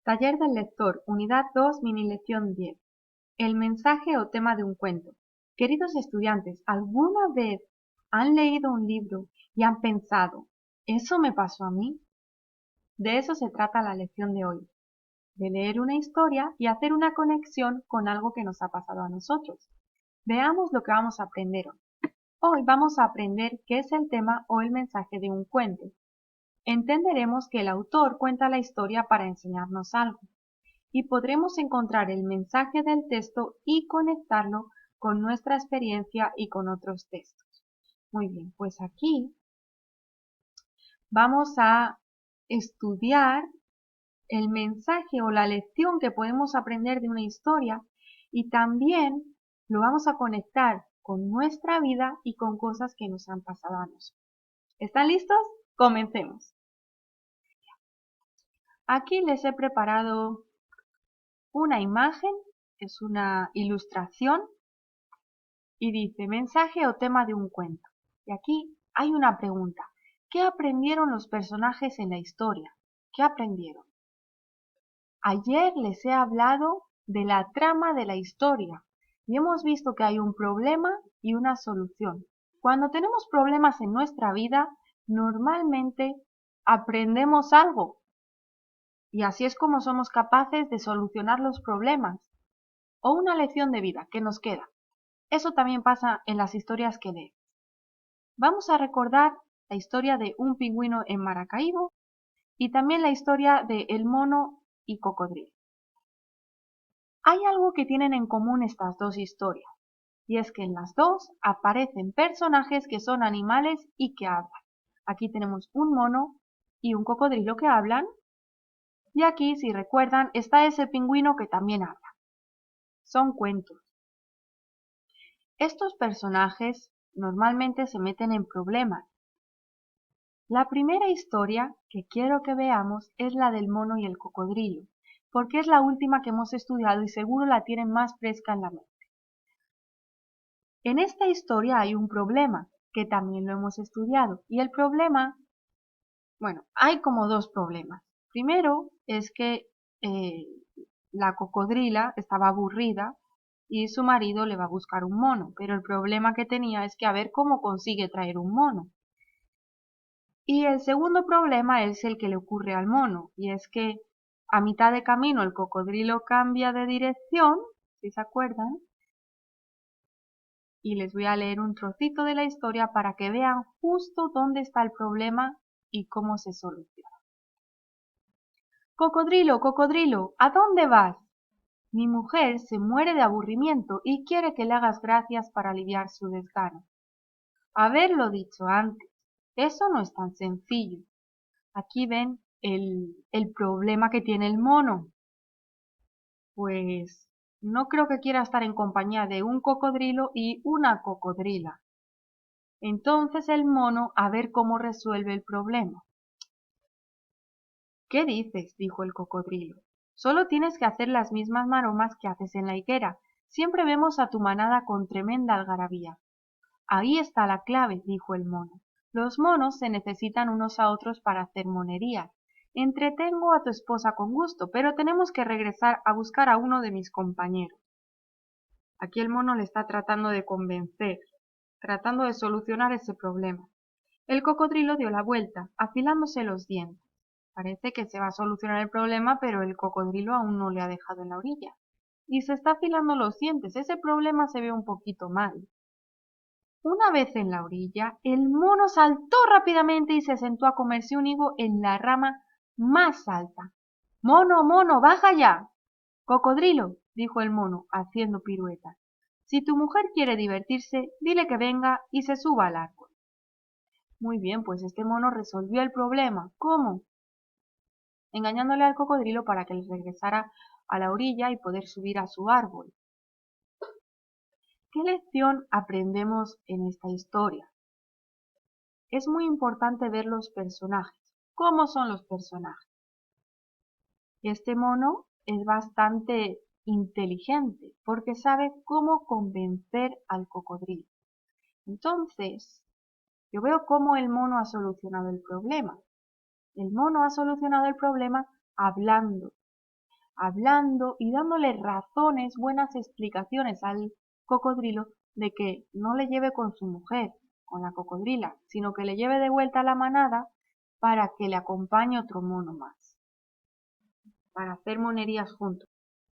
Taller del lector, unidad 2, mini lección 10. El mensaje o tema de un cuento. Queridos estudiantes, ¿alguna vez han leído un libro y han pensado, ¿eso me pasó a mí? De eso se trata la lección de hoy, de leer una historia y hacer una conexión con algo que nos ha pasado a nosotros. Veamos lo que vamos a aprender hoy. Hoy vamos a aprender qué es el tema o el mensaje de un cuento. Entenderemos que el autor cuenta la historia para enseñarnos algo y podremos encontrar el mensaje del texto y conectarlo con nuestra experiencia y con otros textos. Muy bien, pues aquí vamos a estudiar el mensaje o la lección que podemos aprender de una historia y también lo vamos a conectar con nuestra vida y con cosas que nos han pasado a nosotros. ¿Están listos? Comencemos. Aquí les he preparado una imagen, es una ilustración y dice mensaje o tema de un cuento. Y aquí hay una pregunta. ¿Qué aprendieron los personajes en la historia? ¿Qué aprendieron? Ayer les he hablado de la trama de la historia y hemos visto que hay un problema y una solución. Cuando tenemos problemas en nuestra vida, normalmente aprendemos algo y así es como somos capaces de solucionar los problemas o una lección de vida que nos queda. Eso también pasa en las historias que leemos. Vamos a recordar la historia de un pingüino en Maracaibo y también la historia de El mono y cocodrilo. Hay algo que tienen en común estas dos historias, y es que en las dos aparecen personajes que son animales y que hablan. Aquí tenemos un mono y un cocodrilo que hablan, y aquí, si recuerdan, está ese pingüino que también habla. Son cuentos. Estos personajes normalmente se meten en problemas. La primera historia que quiero que veamos es la del mono y el cocodrilo, porque es la última que hemos estudiado y seguro la tienen más fresca en la mente. En esta historia hay un problema, que también lo hemos estudiado, y el problema, bueno, hay como dos problemas. Primero es que eh, la cocodrila estaba aburrida y su marido le va a buscar un mono, pero el problema que tenía es que a ver cómo consigue traer un mono. Y el segundo problema es el que le ocurre al mono, y es que a mitad de camino el cocodrilo cambia de dirección, si se acuerdan, y les voy a leer un trocito de la historia para que vean justo dónde está el problema y cómo se soluciona. Cocodrilo, cocodrilo, ¿a dónde vas? Mi mujer se muere de aburrimiento y quiere que le hagas gracias para aliviar su desgano. Haberlo dicho antes, eso no es tan sencillo. Aquí ven el problema que tiene el mono. Pues no creo que quiera estar en compañía de un cocodrilo y una cocodrila. Entonces el mono a ver cómo resuelve el problema. ¿Qué dices? Dijo el cocodrilo. Solo tienes que hacer las mismas maromas que haces en la higuera. Siempre vemos a tu manada con tremenda algarabía. Ahí está la clave, dijo el mono. Los monos se necesitan unos a otros para hacer monerías. Entretengo a tu esposa con gusto, pero tenemos que regresar a buscar a uno de mis compañeros. Aquí el mono le está tratando de convencer, tratando de solucionar ese problema. El cocodrilo dio la vuelta, afilándose los dientes. Parece que se va a solucionar el problema, pero el cocodrilo aún no le ha dejado en la orilla. Y se está afilando los dientes. Ese problema se ve un poquito mal. Una vez en la orilla, el mono saltó rápidamente y se sentó a comerse un higo en la rama más alta. Mono, mono, baja ya. Cocodrilo, dijo el mono, haciendo piruetas. Si tu mujer quiere divertirse, dile que venga y se suba al árbol. Muy bien, pues este mono resolvió el problema. ¿Cómo? Engañándole al cocodrilo para que les regresara a la orilla y poder subir a su árbol. ¿Qué lección aprendemos en esta historia? Es muy importante ver los personajes. ¿Cómo son los personajes? Este mono es bastante inteligente porque sabe cómo convencer al cocodrilo. Entonces, yo veo cómo el mono ha solucionado el problema. El mono ha solucionado el problema hablando. hablando y dándole razones, buenas explicaciones al cocodrilo de que no le lleve con su mujer, con la cocodrila, sino que le lleve de vuelta a la manada para que le acompañe otro mono más, para hacer monerías juntos.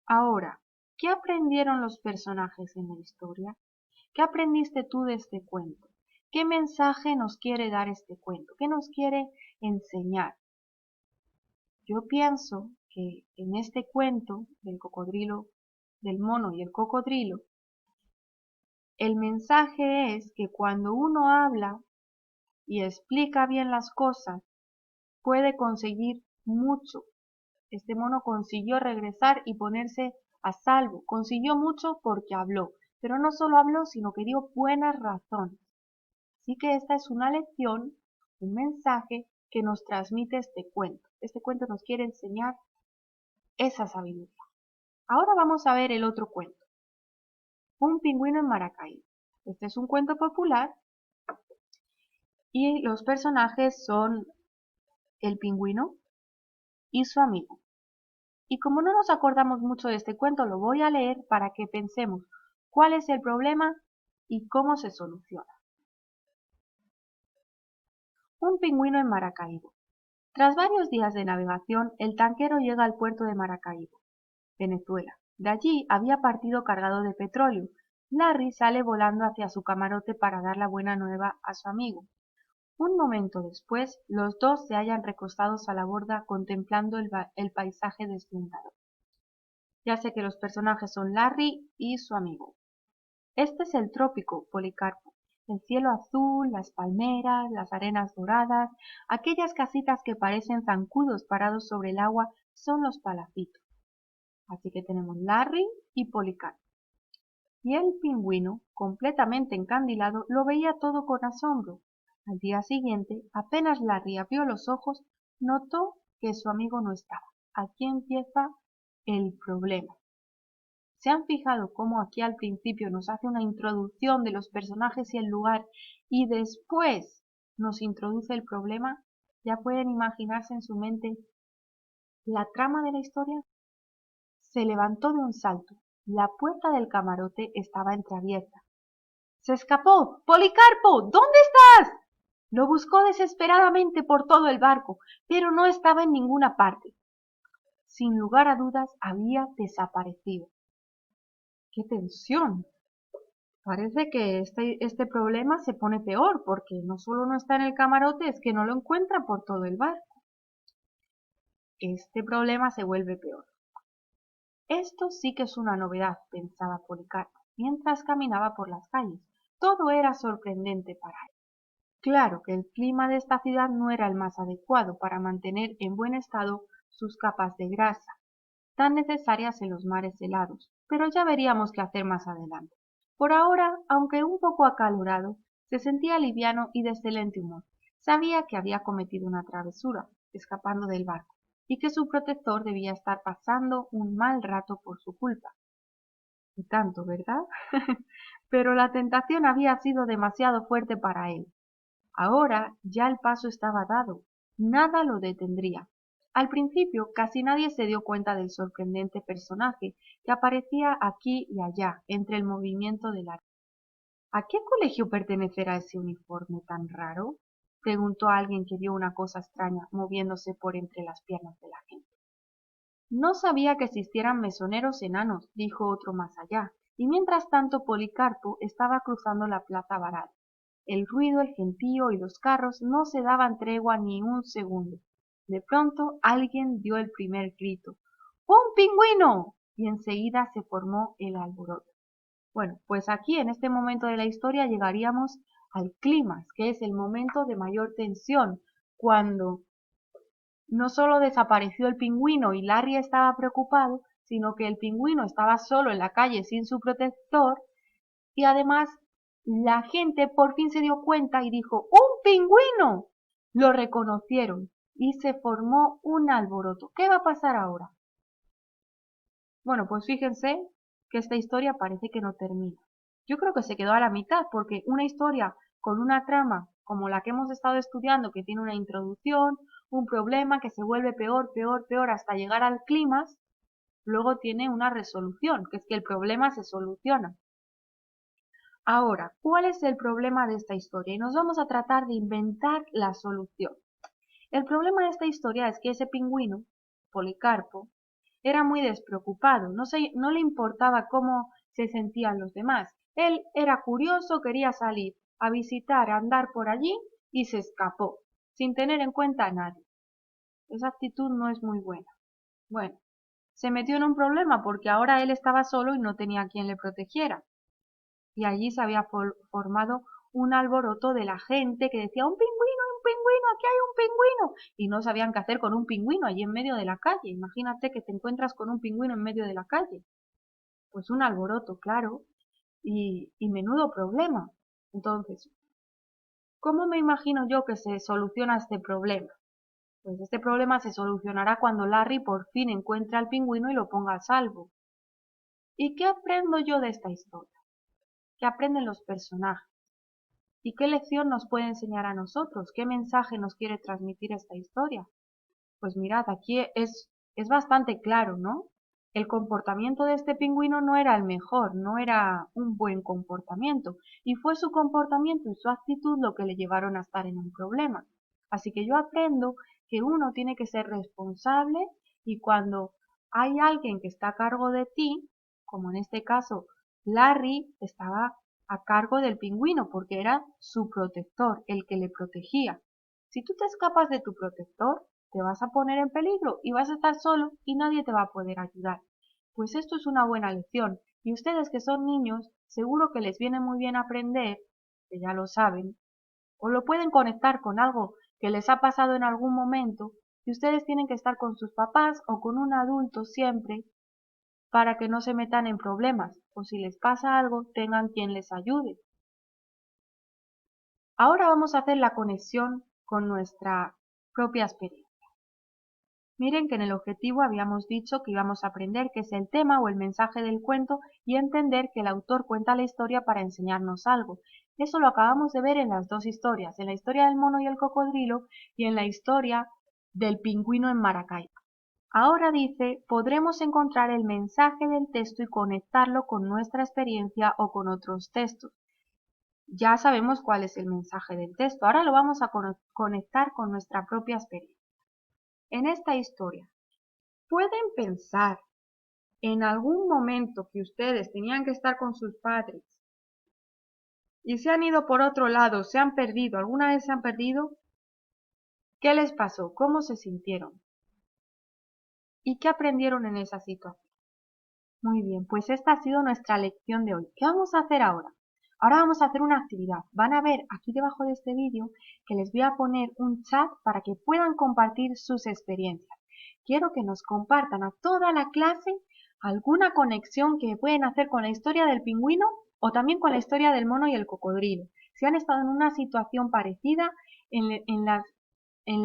Ahora, ¿qué aprendieron los personajes en la historia? ¿Qué aprendiste tú de este cuento? ¿Qué mensaje nos quiere dar este cuento? ¿Qué nos quiere enseñar? Yo pienso que en este cuento del cocodrilo, del mono y el cocodrilo, el mensaje es que cuando uno habla y explica bien las cosas, puede conseguir mucho. Este mono consiguió regresar y ponerse a salvo. Consiguió mucho porque habló, pero no solo habló, sino que dio buenas razones. Así que esta es una lección, un mensaje que nos transmite este cuento. Este cuento nos quiere enseñar esa sabiduría. Ahora vamos a ver el otro cuento. Un pingüino en Maracaibo. Este es un cuento popular y los personajes son el pingüino y su amigo. Y como no nos acordamos mucho de este cuento, lo voy a leer para que pensemos cuál es el problema y cómo se soluciona. Un pingüino en Maracaibo. Tras varios días de navegación, el tanquero llega al puerto de Maracaibo, Venezuela. De allí había partido cargado de petróleo. Larry sale volando hacia su camarote para dar la buena nueva a su amigo. Un momento después, los dos se hallan recostados a la borda contemplando el paisaje deslumbrador. Ya sé que los personajes son Larry y su amigo. Este es el trópico, Policarpo. El cielo azul, las palmeras, las arenas doradas, aquellas casitas que parecen zancudos parados sobre el agua son los palacitos. Así que tenemos Larry y Policarpo. Y el pingüino, completamente encandilado, lo veía todo con asombro. Al día siguiente, apenas Larry abrió los ojos, notó que su amigo no estaba. Aquí empieza el problema. ¿Se han fijado cómo aquí al principio nos hace una introducción de los personajes y el lugar y después nos introduce el problema? ¿Ya pueden imaginarse en su mente la trama de la historia? Se levantó de un salto. La puerta del camarote estaba entreabierta. ¡Se escapó! ¡Policarpo! ¿Dónde estás? Lo buscó desesperadamente por todo el barco, pero no estaba en ninguna parte. Sin lugar a dudas, había desaparecido. ¡Qué tensión! Parece que este problema se pone peor, porque no solo no está en el camarote, es que no lo encuentra por todo el barco. Este problema se vuelve peor. Esto sí que es una novedad, pensaba Policarpo, mientras caminaba por las calles. Todo era sorprendente para él. Claro que el clima de esta ciudad no era el más adecuado para mantener en buen estado sus capas de grasa, tan necesarias en los mares helados, pero ya veríamos qué hacer más adelante. Por ahora, aunque un poco acalorado, se sentía liviano y de excelente humor. Sabía que había cometido una travesura, escapando del barco, y que su protector debía estar pasando un mal rato por su culpa. Y tanto, ¿verdad? Pero la tentación había sido demasiado fuerte para él. Ahora ya el paso estaba dado, nada lo detendría. Al principio casi nadie se dio cuenta del sorprendente personaje que aparecía aquí y allá entre el movimiento del arco. ¿A qué colegio pertenecerá ese uniforme tan raro? Preguntó alguien que vio una cosa extraña moviéndose por entre las piernas de la gente. No sabía que existieran mesoneros enanos, dijo otro más allá, y mientras tanto Policarpo estaba cruzando la plaza Baral. El ruido, el gentío y los carros no se daban tregua ni un segundo. De pronto alguien dio el primer grito. ¡Un pingüino! Y enseguida se formó el alboroto. Bueno, pues aquí en este momento de la historia llegaríamos al clímax, que es el momento de mayor tensión, cuando no solo desapareció el pingüino y Larry estaba preocupado, sino que el pingüino estaba solo en la calle sin su protector y además la gente por fin se dio cuenta y dijo ¡un pingüino! Lo reconocieron y se formó un alboroto. ¿Qué va a pasar ahora? Bueno, pues fíjense que esta historia parece que no termina. Yo creo que se quedó a la mitad porque una historia con una trama como la que hemos estado estudiando, que tiene una introducción, un problema que se vuelve peor, peor, peor hasta llegar al clímax, luego tiene una resolución, que es que el problema se soluciona. Ahora, ¿cuál es el problema de esta historia? Y nos vamos a tratar de inventar la solución. El problema de esta historia es que ese pingüino, Policarpo, era muy despreocupado, no le importaba cómo se sentían los demás. Él era curioso, quería salir a visitar, a andar por allí y se escapó, sin tener en cuenta a nadie. Esa actitud no es muy buena. Bueno, se metió en un problema porque ahora él estaba solo y no tenía quien le protegiera. Y allí se había formado un alboroto de la gente que decía un pingüino, aquí hay un pingüino. Y no sabían qué hacer con un pingüino allí en medio de la calle. Imagínate que te encuentras con un pingüino en medio de la calle. Pues un alboroto, claro, y menudo problema. Entonces, ¿cómo me imagino yo que se soluciona este problema? Pues este problema se solucionará cuando Larry por fin encuentre al pingüino y lo ponga a salvo. ¿Y qué aprendo yo de esta historia? ¿Qué aprenden los personajes? ¿Y qué lección nos puede enseñar a nosotros? ¿Qué mensaje nos quiere transmitir esta historia? Pues mirad, aquí es bastante claro, ¿no? El comportamiento de este pingüino no era el mejor, no era un buen comportamiento, y fue su comportamiento y su actitud lo que le llevaron a estar en un problema. Así que yo aprendo que uno tiene que ser responsable y cuando hay alguien que está a cargo de ti, como en este caso Larry estaba a cargo del pingüino porque era su protector, el que le protegía. Si tú te escapas de tu protector, te vas a poner en peligro y vas a estar solo y nadie te va a poder ayudar. Pues esto es una buena lección y ustedes que son niños seguro que les viene muy bien aprender, que ya lo saben, o lo pueden conectar con algo que les ha pasado en algún momento y ustedes tienen que estar con sus papás o con un adulto siempre para que no se metan en problemas o si les pasa algo tengan quien les ayude. Ahora vamos a hacer la conexión con nuestra propia experiencia. Miren que en el objetivo habíamos dicho que íbamos a aprender qué es el tema o el mensaje del cuento y entender que el autor cuenta la historia para enseñarnos algo. Eso lo acabamos de ver en las dos historias, en la historia del mono y el cocodrilo y en la historia del pingüino en Maracaibo. Ahora dice, podremos encontrar el mensaje del texto y conectarlo con nuestra experiencia o con otros textos. Ya sabemos cuál es el mensaje del texto, ahora lo vamos a conectar con nuestra propia experiencia. En esta historia, ¿pueden pensar en algún momento que ustedes tenían que estar con sus padres y se han ido por otro lado, se han perdido, alguna vez se han perdido? ¿Qué les pasó? ¿Cómo se sintieron? ¿Y qué aprendieron en esa situación? Muy bien, pues esta ha sido nuestra lección de hoy. ¿Qué vamos a hacer ahora? Ahora vamos a hacer una actividad. Van a ver aquí debajo de este vídeo que les voy a poner un chat para que puedan compartir sus experiencias. Quiero que nos compartan a toda la clase alguna conexión que pueden hacer con la historia del pingüino o también con la historia del mono y el cocodrilo. Si han estado en una situación parecida en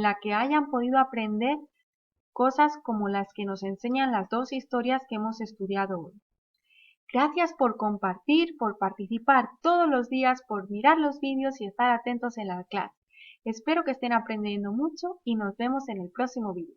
la que hayan podido aprender cosas como las que nos enseñan las dos historias que hemos estudiado hoy. Gracias por compartir, por participar todos los días, por mirar los vídeos y estar atentos en la clase. Espero que estén aprendiendo mucho y nos vemos en el próximo vídeo.